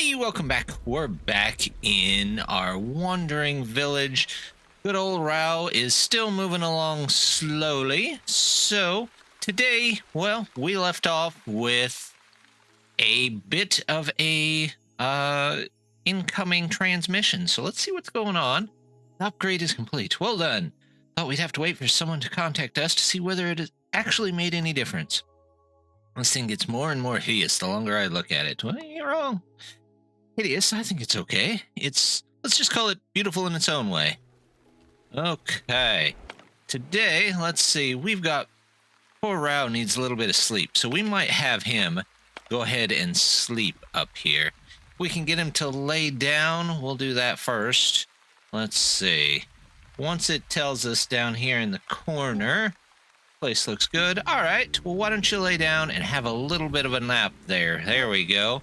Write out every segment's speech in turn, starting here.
Hey, welcome back. We're back in our wandering village. Good old Rao is still moving along slowly. So, today, well, we left off with a bit of a incoming transmission. So, let's see what's going on. The upgrade is complete. Well done. Thought we'd have to wait for someone to contact us to see whether it has actually made any difference. This thing gets more and more hideous the longer I look at it. Well, you're wrong. Hideous, I think it's okay. Let's just call it beautiful in its own way. Okay. Today, let's see, we've got, poor Rao needs a little bit of sleep, so we might have him go ahead and sleep up here. If we can get him to lay down, we'll do that first. Let's see. Once it tells us down here in the corner, place looks good. All right, well, why don't you lay down and have a little bit of a nap there. There we go.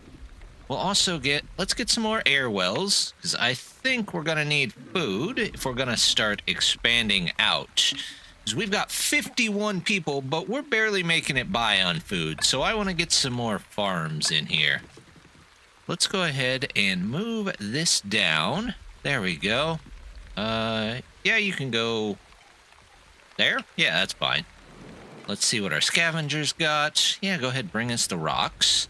We'll also let's get some more air wells, because I think we're going to need food if we're going to start expanding out. Because we've got 51 people, but we're barely making it by on food, so I want to get some more farms in here. Let's go ahead and move this down. There we go. Yeah, you can go there. Yeah, that's fine. Let's see what our scavengers got. Yeah, go ahead, bring us the rocks.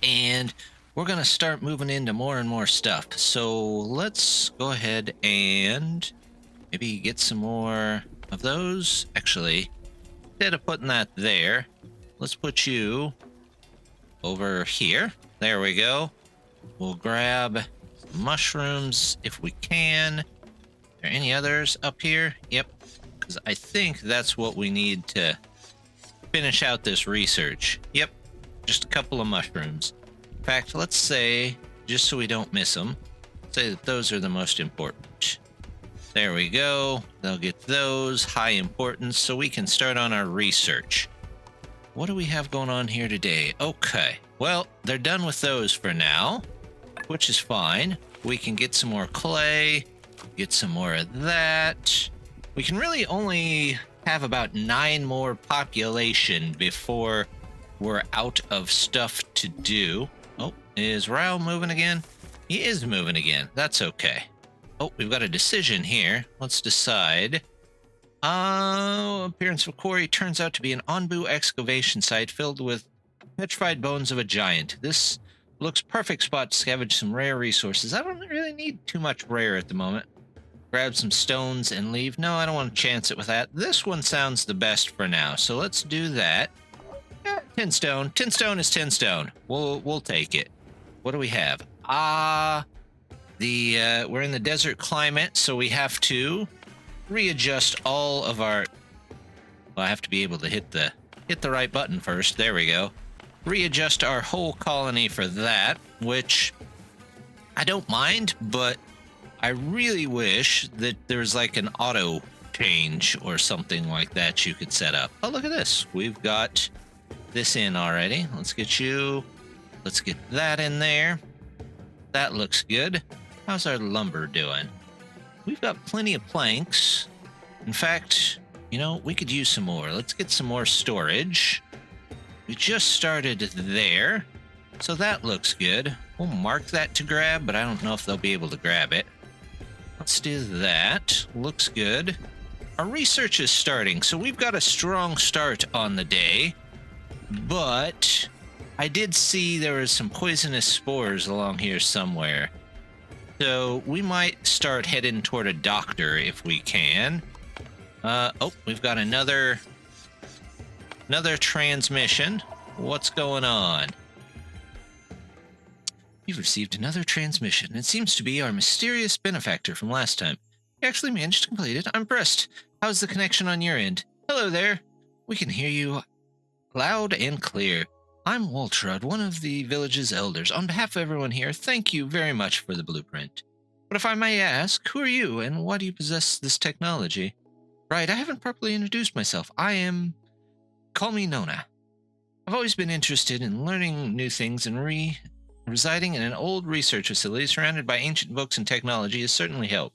And we're going to start moving into more and more stuff. So let's go ahead and maybe get some more of those. Actually, instead of putting that there, let's put you over here. There we go. We'll grab some mushrooms if we can. Are there any others up here? Yep. Because I think that's what we need to finish out this research. Yep. Just a couple of mushrooms. In fact, let's say, just so we don't miss them, say that those are the most important. There we go. They'll get those, high importance, so we can start on our research. What do we have going on here today? Okay, well, they're done with those for now, which is fine. We can get some more clay, get some more of that. We can really only have about 9 more population before we're out of stuff to do. Oh, is Rao moving again? He is moving again. That's okay. Oh, we've got a decision here. Let's decide. Appearance of quarry turns out to be an Onbu excavation site filled with petrified bones of a giant. This looks perfect spot to scavenge some rare resources. I don't really need too much rare at the moment. Grab some stones and leave. No, I don't want to chance it with that. This one sounds the best for now, so let's do that. 10 stone. 10 stone is 10 stone. We'll take it. What do we have? We're in the desert climate, so we have to readjust all of our. Well, I have to be able to hit the right button first. There we go. Readjust our whole colony for that, which I don't mind, but I really wish that there's like an auto change or something like that you could set up. Oh, look at this. We've got this in already. Let's get that in there. That looks good. How's our lumber doing? We've got plenty of planks. In fact, we could use some more. Let's get some more storage. We just started there, so that looks good. We'll mark that to grab, but I don't know if they'll be able to grab it. Let's do that. Looks good. Our research is starting, so we've got a strong start on the day. But I did see there was some poisonous spores along here somewhere. So we might start heading toward a doctor if we can. We've got another transmission. What's going on? You've received another transmission. It seems to be our mysterious benefactor from last time. You actually managed to complete it. I'm impressed. How's the connection on your end? Hello there. We can hear you loud and clear. I'm Waltrud, one of the village's elders. On behalf of everyone here, thank you very much for the blueprint. But if I may ask, who are you and why do you possess this technology? Right, I haven't properly introduced myself. Call me Nona. I've always been interested in learning new things and residing in an old research facility surrounded by ancient books and technology has certainly helped.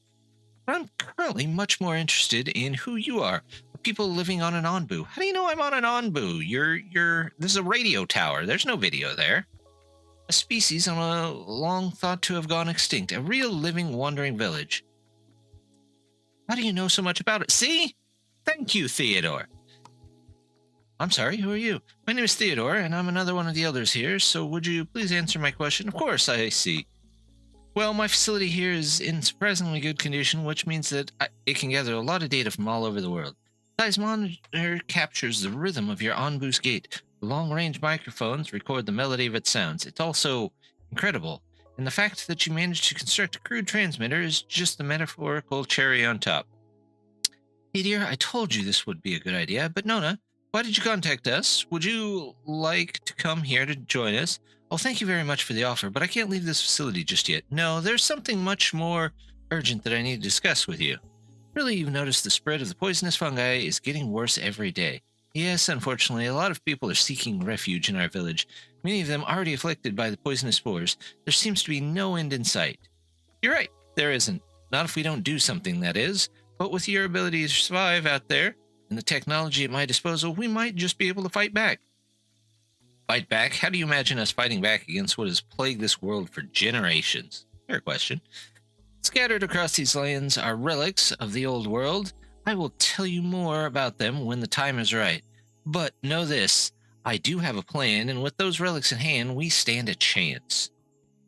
But I'm currently much more interested in who you are. People living on an Onbu. How do you know I'm on an Onbu? This is a radio tower. There's no video there. A species on a long thought to have gone extinct. A real living wandering village. How do you know so much about it? See? Thank you, Theodore. I'm sorry, who are you? My name is Theodore, and I'm another one of the elders here, so would you please answer my question? Of course, I see. Well, my facility here is in surprisingly good condition, which means that it can gather a lot of data from all over the world. The seismometer captures the rhythm of your on-boost gate. The long-range microphones record the melody of its sounds. It's also incredible, and the fact that you managed to construct a crude transmitter is just the metaphorical cherry on top. Hey dear, I told you this would be a good idea, but Nona, why did you contact us? Would you like to come here to join us? Oh, thank you very much for the offer, but I can't leave this facility just yet. No, there's something much more urgent that I need to discuss with you. Really, you've noticed the spread of the poisonous fungi is getting worse every day. Yes, unfortunately, a lot of people are seeking refuge in our village, many of them already afflicted by the poisonous spores. There seems to be no end in sight. You're right, there isn't. Not if we don't do something, that is. But with your ability to survive out there, and the technology at my disposal, we might just be able to fight back. Fight back? How do you imagine us fighting back against what has plagued this world for generations? Fair question. Scattered across these lands are relics of the old world. I will tell you more about them when the time is right. But know this, I do have a plan, and with those relics in hand, we stand a chance.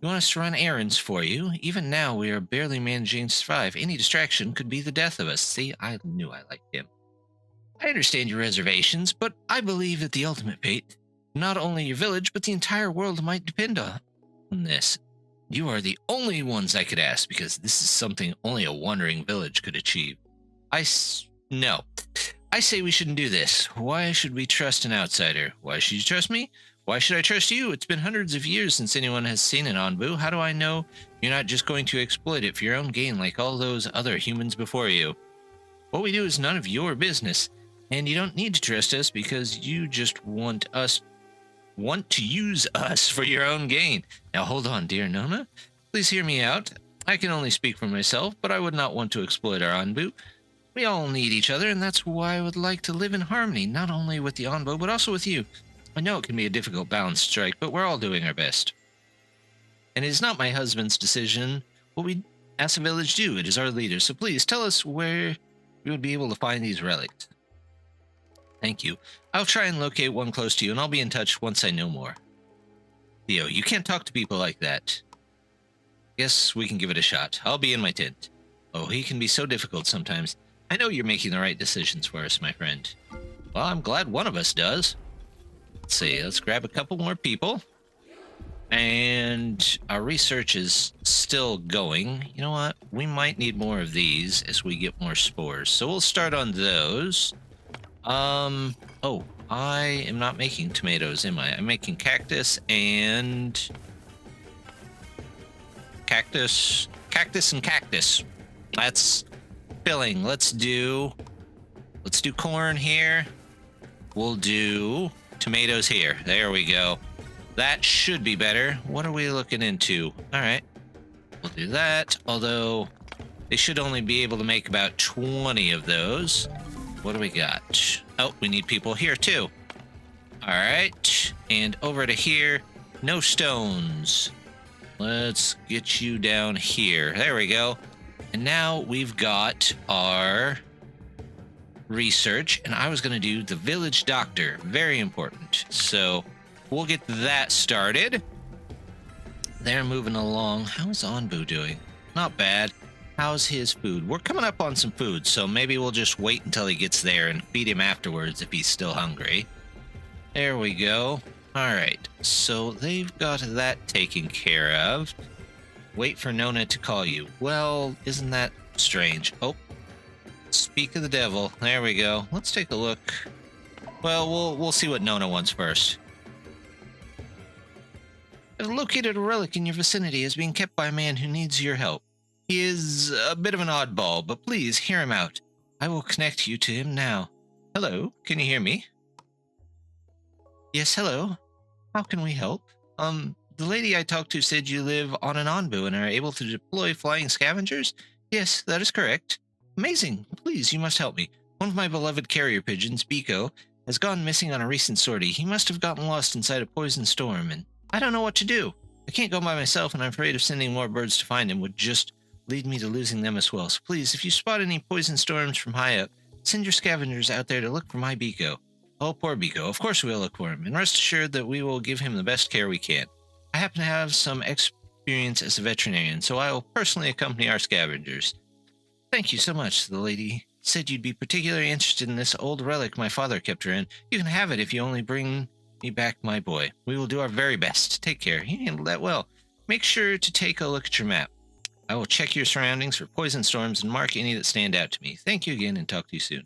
You want us to run errands for you? Even now, we are barely managing to survive. Any distraction could be the death of us. See, I knew I liked him. I understand your reservations, but I believe that the ultimate fate, not only your village, but the entire world might depend on this. You are the only ones I could ask, because this is something only a wandering village could achieve. No. I say we shouldn't do this. Why should we trust an outsider? Why should you trust me? Why should I trust you? It's been hundreds of years since anyone has seen an Onbu. How do I know you're not just going to exploit it for your own gain like all those other humans before you? What we do is none of your business. And you don't need to trust us because you just want to use us for your own gain. Now hold on, dear Nona. Please hear me out. I can only speak for myself, but I would not want to exploit our Onbu. We all need each other, and that's why I would like to live in harmony, not only with the Onbu, but also with you. I know it can be a difficult balance to strike, but we're all doing our best. And it is not my husband's decision what we as a village do. It is our leader, so please tell us where we would be able to find these relics. Thank you. I'll try and locate one close to you, and I'll be in touch once I know more. Theo, you can't talk to people like that. Guess we can give it a shot. I'll be in my tent. Oh, he can be so difficult sometimes. I know you're making the right decisions for us, my friend. Well, I'm glad one of us does. Let's see, let's grab a couple more people. And our research is still going. You know what? We might need more of these as we get more spores. So we'll start on those. Oh, I am not making tomatoes, am I? I'm making cactus and cactus and cactus. That's filling. Let's do corn here. We'll do tomatoes here. There we go. That should be better. What are we looking into? All right, we'll do that. Although they should only be able to make about 20 of those. What do we got? Oh, we need people here too. All right, and over to here. No stones. Let's get you down here. There we go. And now we've got our research, and I was going to do the village doctor. Very important. So we'll get that started. They're moving along. How's Onbu doing? Not bad. How's his food? We're coming up on some food, so maybe we'll just wait until he gets there and feed him afterwards if he's still hungry. There we go. All right, so they've got that taken care of. Wait for Nona to call you. Well, isn't that strange? Oh, speak of the devil. There we go. Let's take a look. Well, we'll see what Nona wants first. I've located a relic in your vicinity as being kept by a man who needs your help. He is a bit of an oddball, but please hear him out. I will connect you to him now. Hello, can you hear me? Yes, hello. How can we help? The lady I talked to said you live on an Onbu and are able to deploy flying scavengers? Yes, that is correct. Amazing. Please, you must help me. One of my beloved carrier pigeons, Biko, has gone missing on a recent sortie. He must have gotten lost inside a poison storm, and I don't know what to do. I can't go by myself, and I'm afraid of sending more birds to find him would just lead me to losing them as well. So please, if you spot any poison storms from high up, send your scavengers out there to look for my Biko. Oh, poor Biko. Of course we'll look for him, and rest assured that we will give him the best care we can. I happen to have some experience as a veterinarian, so I will personally accompany our scavengers. Thank you so much. The lady said you'd be particularly interested in this old relic my father kept her in. You can have it if you only bring me back my boy. We will do our very best. Take care. You handled that well. Make sure to take a look at your map. I will check your surroundings for poison storms and mark any that stand out to me. Thank you again, and talk to you soon. You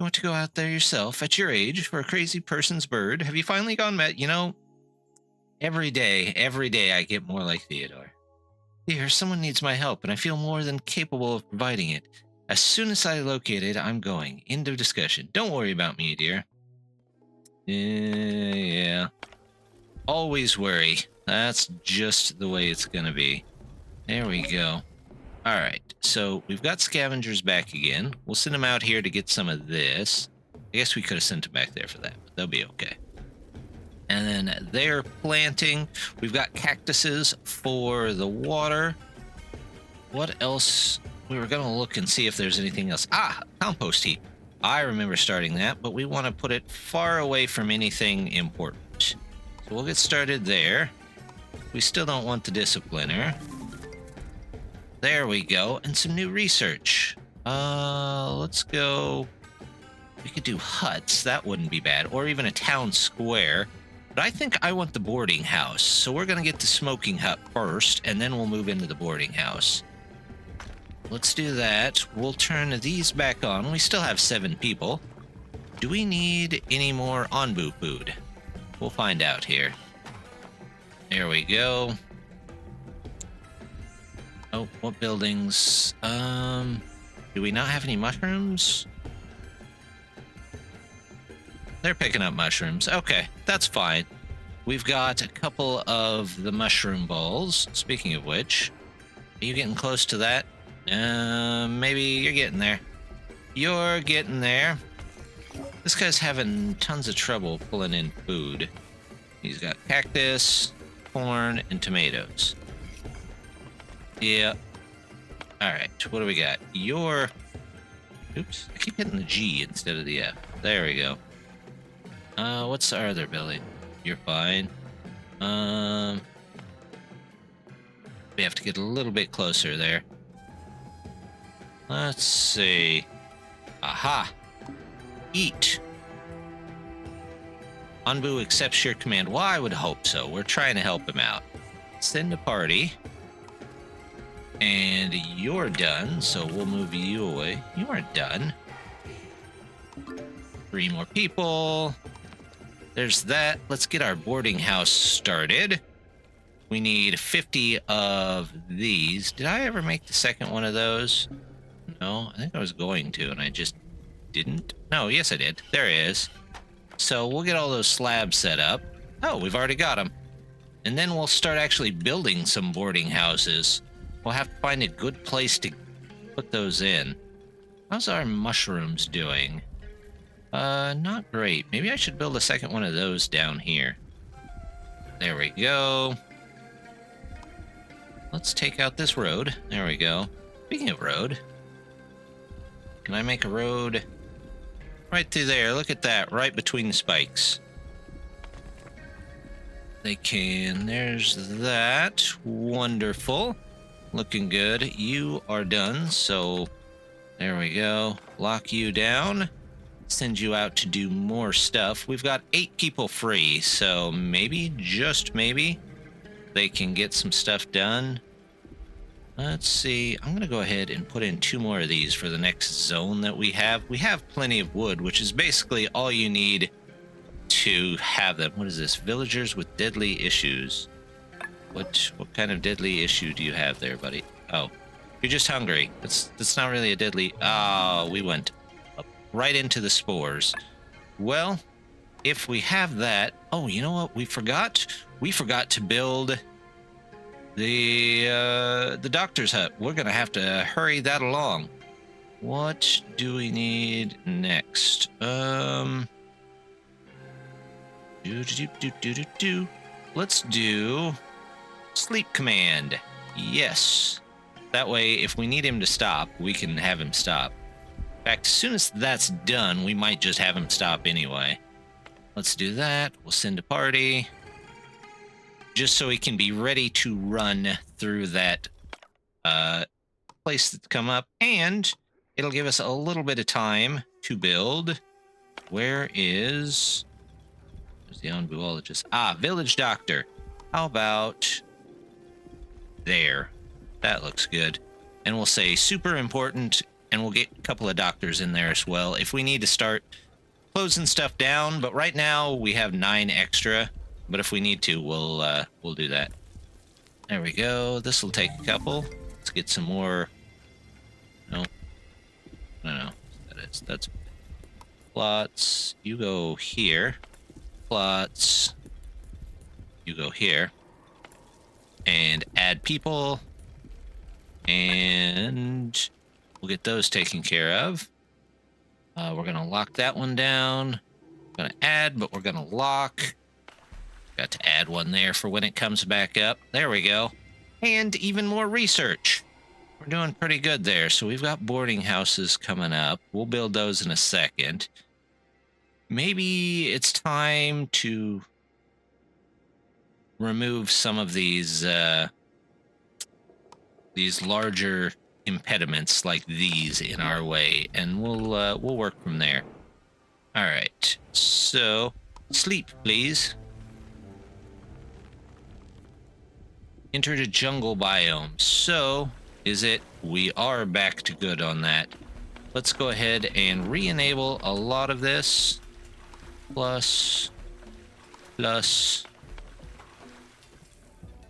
want to go out there yourself at your age for a crazy person's bird? Have you finally gone met? You know, every day I get more like Theodore. Dear, someone needs my help, and I feel more than capable of providing it. As soon as I locate it, I'm going. End of discussion. Don't worry about me, dear. Yeah. Always worry. That's just the way it's gonna be. There we go. Alright, so we've got scavengers back again. We'll send them out here to get some of this. I guess we could have sent them back there for that, but they'll be okay. And then they're planting. We've got cactuses for the water. What else? We were going to look and see if there's anything else. Compost heap. I remember starting that, but we want to put it far away from anything important. So we'll get started there. We still don't want the discipliner. There we go. And some new research. Let's go. We could do huts. That wouldn't be bad. Or even a town square. But I think I want the boarding house. So we're going to get the smoking hut first, and then we'll move into the boarding house. Let's do that. We'll turn these back on. We still have 7 people. Do we need any more Onbu food? We'll find out here. There we go. Oh, what buildings? Do we not have any mushrooms? They're picking up mushrooms. Okay, that's fine. We've got a couple of the mushroom balls. Speaking of which, are you getting close to that? Maybe you're getting there. You're getting there. This guy's having tons of trouble pulling in food. He's got cactus, corn, and tomatoes. Yeah. Alright, what do we got? Oops, I keep hitting the G instead of the F. There we go. What's our other building? You're fine. We have to get a little bit closer there. Let's see. Aha! Eat. Onbu accepts your command. Well, I would hope so. We're trying to help him out. Send a party. And you're done, so we'll move you away. You aren't done. 3 more people. There's that. Let's get our boarding house started. We need 50 of these. Did I ever make the second one of those? No, I think I was going to, and I just didn't. No, yes I did. There it is. So we'll get all those slabs set up. Oh, we've already got them. And then we'll start actually building some boarding houses. We'll have to find a good place to put those in. How's our mushrooms doing? Not great. Maybe I should build a second one of those down here. There we go. Let's take out this road. There we go. Speaking of road, can I make a road right through there? Look at that, right between the spikes. They can. There's that. Wonderful. Looking good. You are done, so there we go. Lock you down. Send you out to do more stuff. We've got 8 people free, so maybe, just maybe, they can get some stuff done. Let's see. I'm going to go ahead and put in 2 more of these for the next zone that we have. We have plenty of wood, which is basically all you need to have them. What is this? Villagers with deadly issues. What kind of deadly issue do you have there, buddy? Oh, you're just hungry. That's not really a deadly... Oh, we went right into the spores. Well, if we have that... Oh, you know what? We forgot to build the doctor's hut. We're gonna have to hurry that along. What do we need next? Let's do Sleep command. Yes. That way, if we need him to stop, we can have him stop. In fact, as soon as that's done, we might just have him stop anyway. Let's do that. We'll send a party. Just so he can be ready to run through that place that's come up. And it'll give us a little bit of time to build. Where is... There's the onbuologist. Ah, village doctor. How about... there. That looks good. And we'll say super important, and we'll get a couple of doctors in there as well if we need to start closing stuff down. But right now we have 9 extra. But if we need to, we'll do that. There we go. This will take a couple. Let's get some more. No. That's plots. You go here. Plots. You go here. And add people. And we'll get those taken care of. We're going to lock that one down. We're going to add, but we're going to lock. Got to add one there for when it comes back up. There we go. And even more research. We're doing pretty good there. So we've got boarding houses coming up. We'll build those in a second. Maybe it's time to remove some of these larger impediments like these in our way, and we'll work from there. All right. So sleep, please. Enter the jungle biome. So, is it? We are back to good on that. Let's go ahead and re-enable a lot of this. Plus.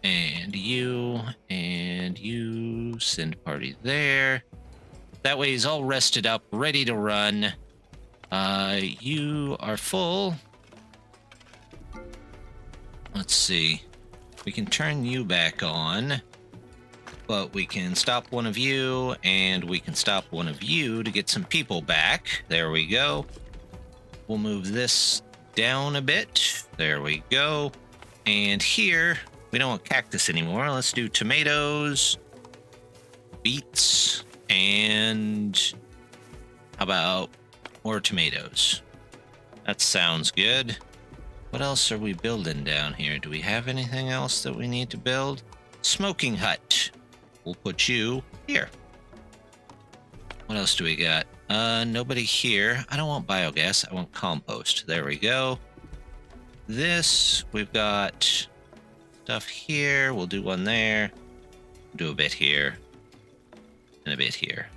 And you send party there. That way he's all rested up, ready to run. You are full. Let's see. We can turn you back on, but we can stop one of you, and we can stop one of you to get some people back. There we go. We'll move this down a bit. There we go. And here, we don't want cactus anymore. Let's do tomatoes, beets, and how about more tomatoes? That sounds good. What else are we building down here? Do we have anything else that we need to build? Smoking hut. We'll put you here. What else do we got? Nobody here. I don't want biogas. I want compost. There we go. This, we've got stuff here. We'll do one there. Do a bit here. And a bit here.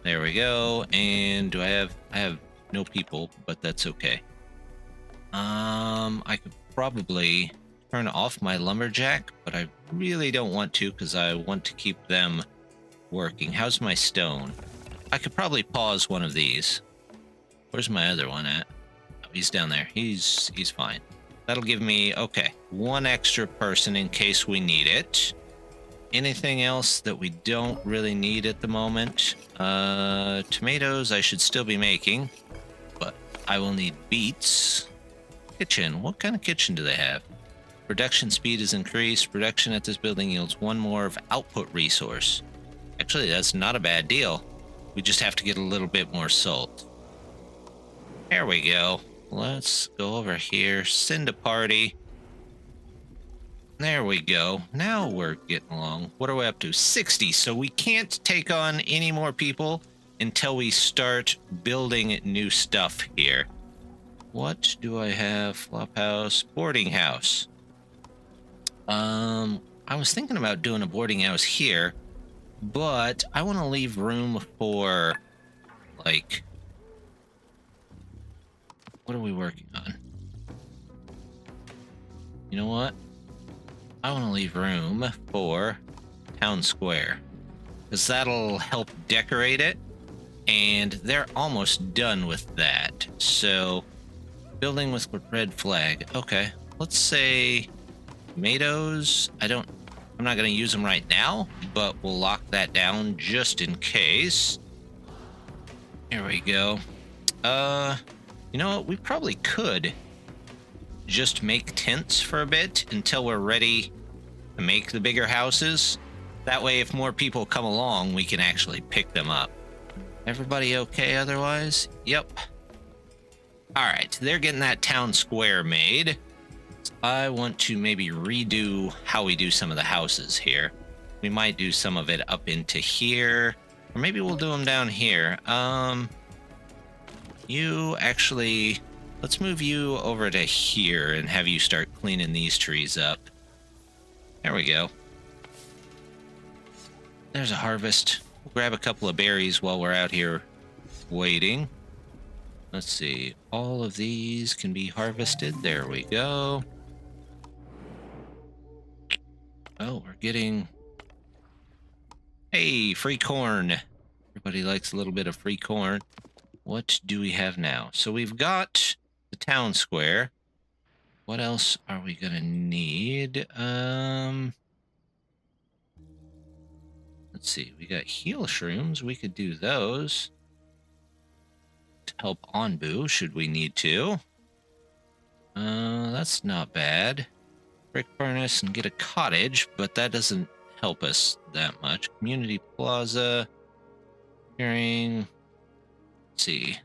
There we go. And do I have no people, but that's okay. I could probably turn off my lumberjack, but I really don't want to because I want to keep them working. How's my stone? I could probably pause one of these. Where's my other one at? Oh, he's down there. He's fine. That'll give me, okay, 1 extra person in case we need it. Anything else that we don't really need at the moment? Tomatoes I should still be making, but I will need beets. Kitchen. What kind of kitchen do they have? Production speed is increased. Production at this building yields 1 more of output resource. Actually, that's not a bad deal. We just have to get a little bit more salt. There we go. Let's go over here. Send a party. There we go. Now we're getting along. What are we up to? 60. So we can't take on any more people until we start building new stuff here. What do I have? Flophouse, boarding house. I was thinking about doing a boarding house here, but I want to leave room for, like, what are we working on? You know what? I want to leave room for town square, because that'll help decorate it, and they're almost done with that. So, building with red flag. Okay, let's say tomatoes. I'm not going to use them right now, but we'll lock that down just in case. Here we go. You know what? We probably could just make tents for a bit until we're ready to make the bigger houses. That way, if more people come along, we can actually pick them up. Everybody okay otherwise? Yep. All right, they're getting that town square made. I want to maybe redo how we do some of the houses here. We might do some of it up into here, or maybe we'll do them down here. You actually, let's move you over to here and have you start cleaning these trees up. There we go. There's a harvest. We'll grab a couple of berries while we're out here waiting. Let's see. All of these can be harvested. There we go. Oh, we're getting... Hey, free corn. Everybody likes a little bit of free corn. What do we have now? So we've got the town square. What else are we gonna need? Let's see. We got heal shrooms. We could do those to help Onbu should we need to. That's not bad. Brick furnace and get a cottage, but that doesn't help us that much. Community plaza. Hearing. Let's see.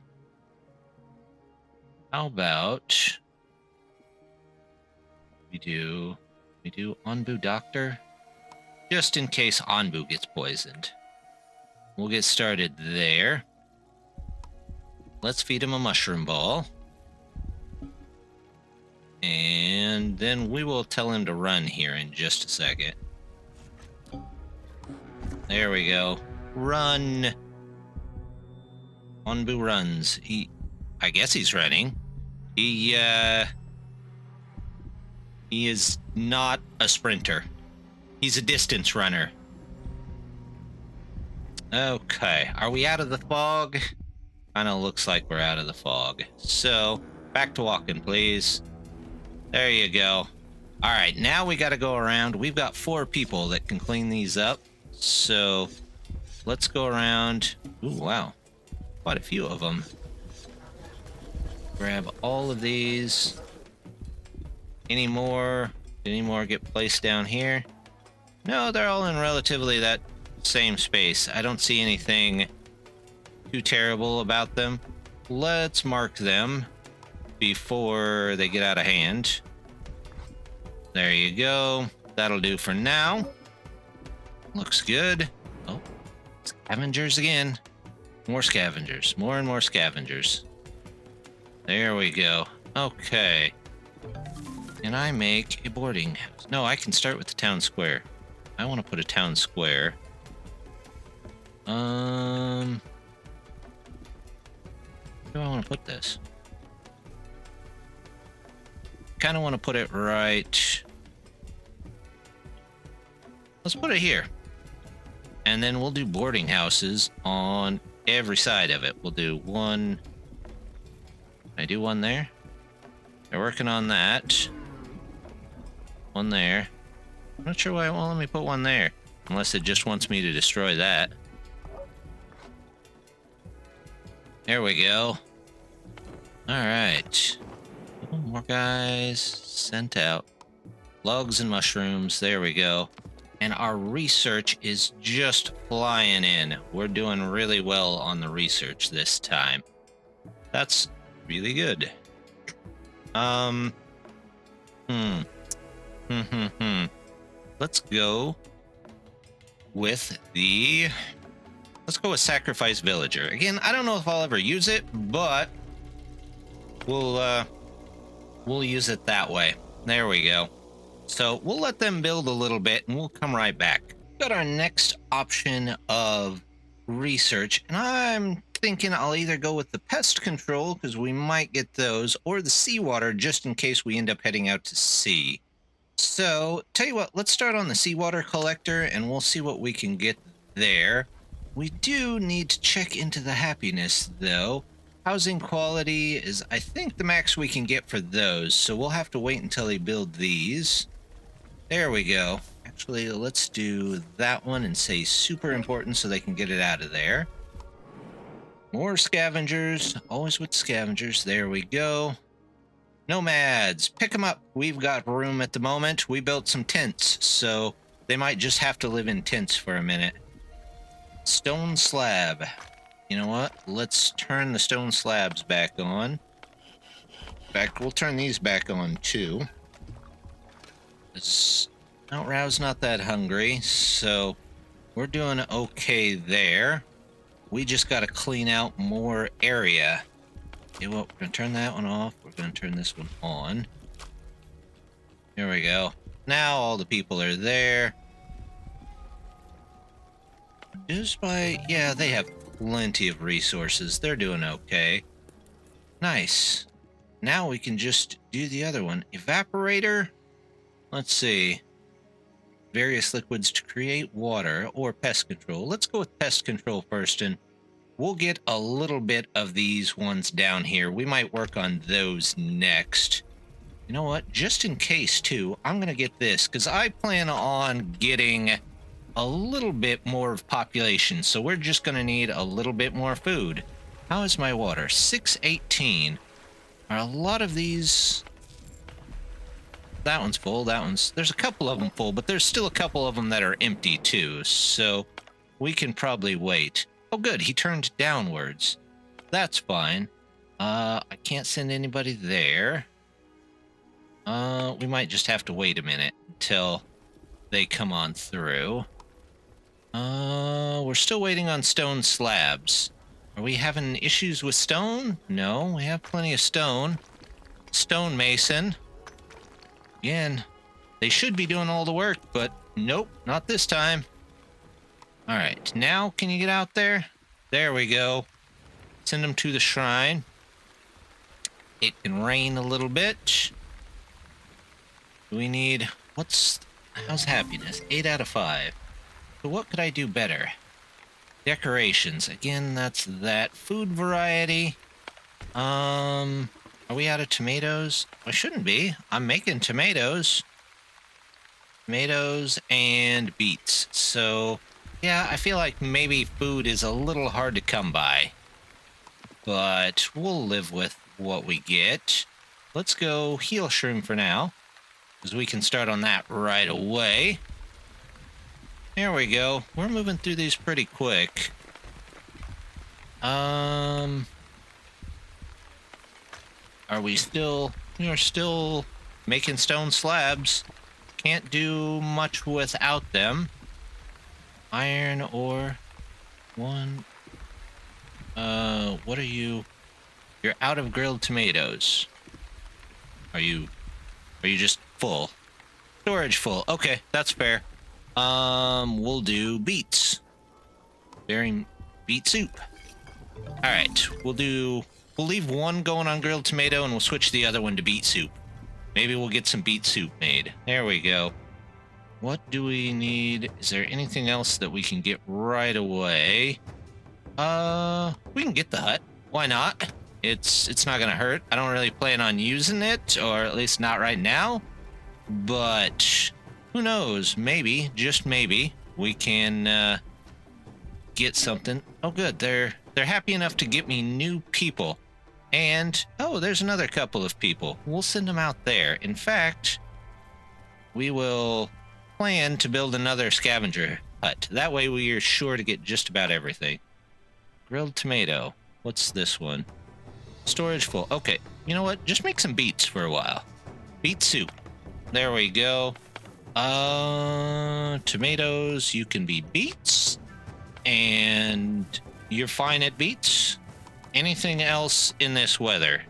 How about we do Onbu doctor? Just in case Onbu gets poisoned. We'll get started there. Let's feed him a mushroom ball. And then we will tell him to run here in just a second. There we go. Run. Onbu runs. I guess he's running. He is not a sprinter. He's a distance runner. Okay. Are we out of the fog? Kind of looks like we're out of the fog. So, back to walking, please. There you go. All right, now we got to go around. We've got 4 people that can clean these up. So, let's go around. Ooh, wow. Quite a few of them. Grab all of these. Any more? Any more get placed down here? No, they're all in relatively that same space. I don't see anything too terrible about them. Let's mark them before they get out of hand. There you go. That'll do for now. Looks good. Oh, scavengers again. More scavengers. More and more scavengers. There we go. Okay. Can I make a boarding house? No, I can start with the town square. I want to put a town square. Where do I want to put this? Kind of want to put it right. Let's put it here. And then we'll do boarding houses on every side of it. We'll do one. Can I do one there? They're working on that. One there. I'm not sure why it won't let me put one there. Unless it just wants me to destroy that. There we go. Alright. More guys sent out. Logs and mushrooms. There we go. And our research is just flying in. We're doing really well on the research this time. That's really good. Let's go with the... Let's go with Sacrifice Villager. Again, I don't know if I'll ever use it, but we'll use it that way. There we go. So we'll let them build a little bit and we'll come right back. Got our next option of research, and I'm thinking I'll either go with the pest control because we might get those, or the seawater just in case we end up heading out to sea. So tell you what, let's start on the seawater collector and we'll see what we can get there. We do need to check into the happiness though. Housing quality is, I think, the max we can get for those, so we'll have to wait until they build these. There we go. Actually, let's do that one and say super important so they can get it out of there. More scavengers. Always with scavengers. There we go. Nomads, pick them up. We've got room at the moment. We built some tents, so they might just have to live in tents for a minute. Stone slab. You know what? Let's turn the stone slabs back on. In fact, we'll turn these back on too. Outrow's not that hungry, so we're doing okay there. We just got to clean out more area. You know what? We're going to turn that one off. We're going to turn this one on. Here we go. Now all the people are there. Yeah, they have plenty of resources. They're doing okay. Nice. Now we can just do the other one. Evaporator. Let's see. Various liquids to create water or pest control. Let's go with pest control first, and we'll get a little bit of these ones down here. We might work on those next. You know what? Just in case, too, I'm going to get this, because I plan on getting a little bit more of population, so we're just going to need a little bit more food. How is my water? 618. Are a lot of these... That one's full, there's a couple of them full, but there's still a couple of them that are empty too, so we can probably wait. Oh good, he turned downwards. That's fine. I can't send anybody there. We might just have to wait a minute until they come on through. We're still waiting on stone slabs. Are we having issues with stone? No, we have plenty of stone. Stone mason. Again, they should be doing all the work, but nope, not this time. All right, now can you get out there? There we go. Send them to the shrine. It can rain a little bit. We need, how's happiness? 8 out of 5. So what could I do better? Decorations. Again, that's that. Food variety. Are we out of tomatoes? I shouldn't be. I'm making tomatoes. Tomatoes and beets. So, yeah, I feel like maybe food is a little hard to come by. But we'll live with what we get. Let's go heal shroom for now, because we can start on that right away. There we go. We're moving through these pretty quick. Are we still... We're still making stone slabs. Can't do much without them. Iron ore. One. What are you? You're out of grilled tomatoes. Are you just full? Storage full. Okay, that's fair. We'll do beets. Beet soup. All right, we'll leave one going on grilled tomato, and we'll switch the other one to beet soup. Maybe we'll get some beet soup made. There we go. What do we need? Is there anything else that we can get right away? We can get the hut. Why not? It's not gonna hurt. I don't really plan on using it, or at least not right now. But who knows? Maybe, just maybe, we can get something. Oh, good. They're happy enough to get me new people. And, oh, there's another couple of people. We'll send them out there. In fact, we will plan to build another scavenger hut. That way we are sure to get just about everything. Grilled tomato. What's this one? Storage full. Okay, you know what? Just make some beets for a while. Beet soup. There we go. Tomatoes, you can be beets. And you're fine at beets? Anything else in this weather?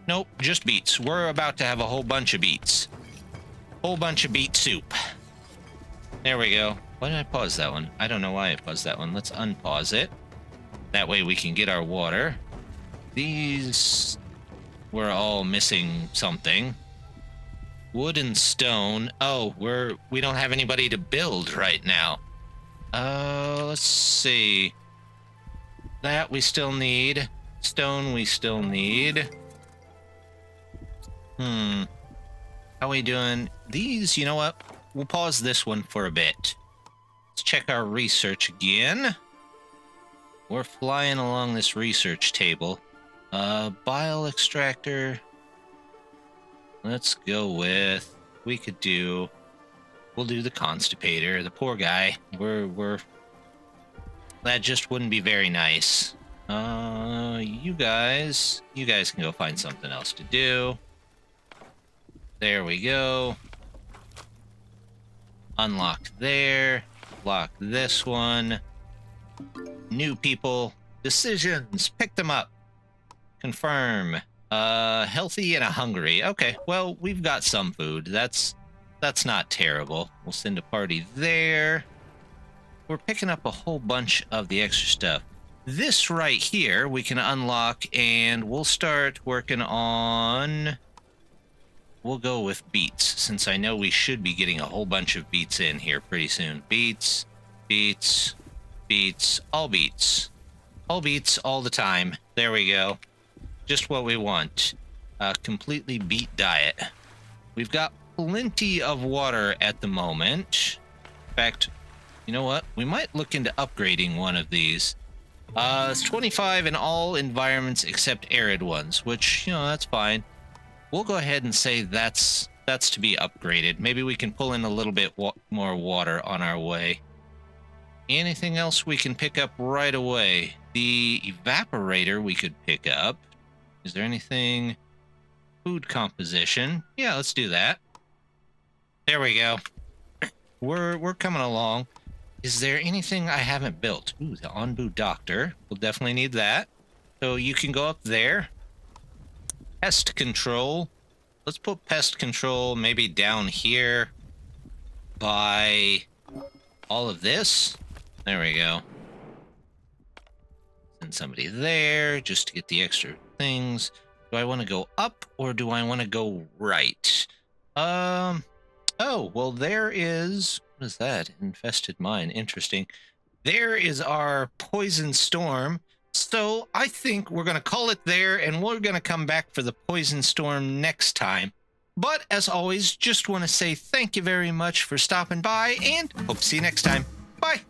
Nope, just beets. We're about to have a whole bunch of beets. Whole bunch of beet soup. There we go. Why did I pause that one? I don't know why I paused that one. Let's unpause it. That way we can get our water. These were all missing something. Wood and stone. Oh, we don't have anybody to build right now. Let's see. That we still need. Stone we still need. How are we doing? These, you know what? We'll pause this one for a bit. Let's check our research again. We're flying along this research table. Bile extractor. Let's go with, we'll do the constipator, the poor guy. That just wouldn't be very nice. You guys can go find something else to do. There we go. Unlock there. Lock this one. New people. Decisions. Pick them up. Confirm. Healthy and hungry. Okay, well, we've got some food. That's not terrible. We'll send a party there. We're picking up a whole bunch of the extra stuff. This right here we can unlock, and we'll start working on... We'll go with beets, since I know we should be getting a whole bunch of beets in here pretty soon. Beets, beets, beets, all beets. All beets all the time. There we go. Just what we want. A completely beet diet. We've got plenty of water at the moment. In fact, you know what? We might look into upgrading one of these. It's 25 in all environments except arid ones, which, you know, that's fine. We'll go ahead and say that's to be upgraded. Maybe we can pull in a little bit more water on our way. Anything else we can pick up right away? The evaporator we could pick up. Is there anything? Food composition. Yeah, let's do that. There we go. We're coming along. Is there anything I haven't built? Ooh, the Onbu Doctor. We'll definitely need that. So you can go up there. Pest control. Let's put pest control maybe down here by all of this. There we go. Send somebody there just to get the extra things. Do I want to go up or do I want to go right? Oh, well, there is... What is that? Infested mine. Interesting. There is our poison storm. So I think we're going to call it there, and we're going to come back for the poison storm next time. But as always, just want to say thank you very much for stopping by, and hope to see you next time. Bye.